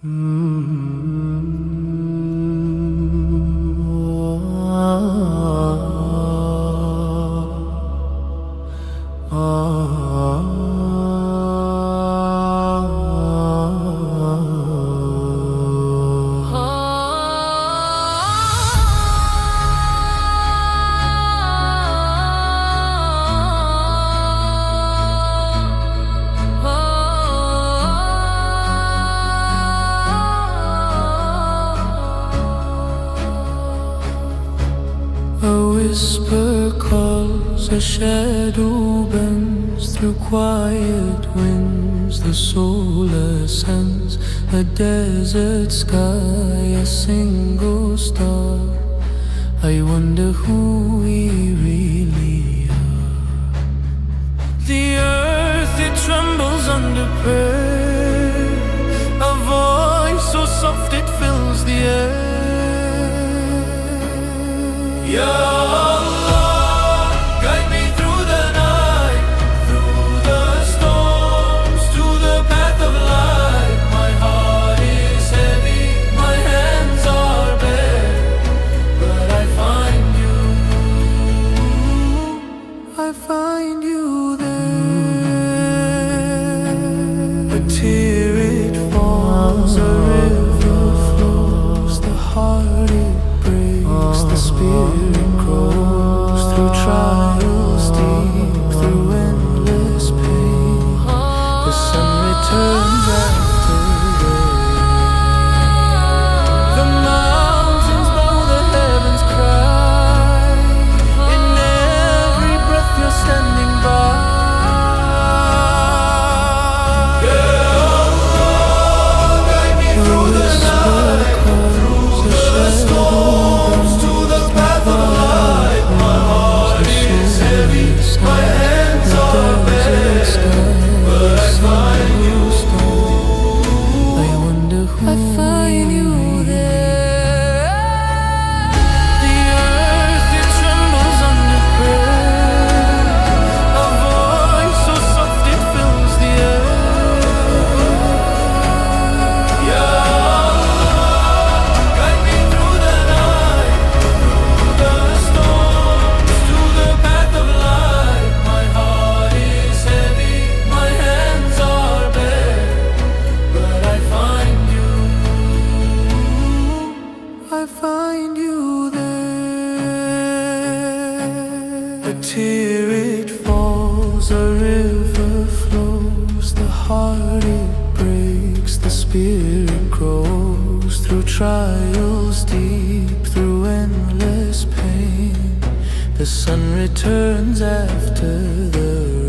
A whisper calls, a shadow bends through quiet winds. The soul ascends, a desert sky, a single star. I wonder who we really are. The earth, it trembles under prayer, a voice so soft it fills the air. Ya Allah, guide me through the night, through the storms, to the path of light. My heart is heavy, my hands are bare, but I find you there. A tear it falls, a river flows, the heart it breaks, the spirit grows through trials deep, through endless pain. The sun returns after rain. The mountains bow, the heavens cry. In every breath you're standing by. I find you there. A tear it falls, a river flows, the heart it breaks, the spirit grows through trials deep, through endless pain. The sun returns after the rain.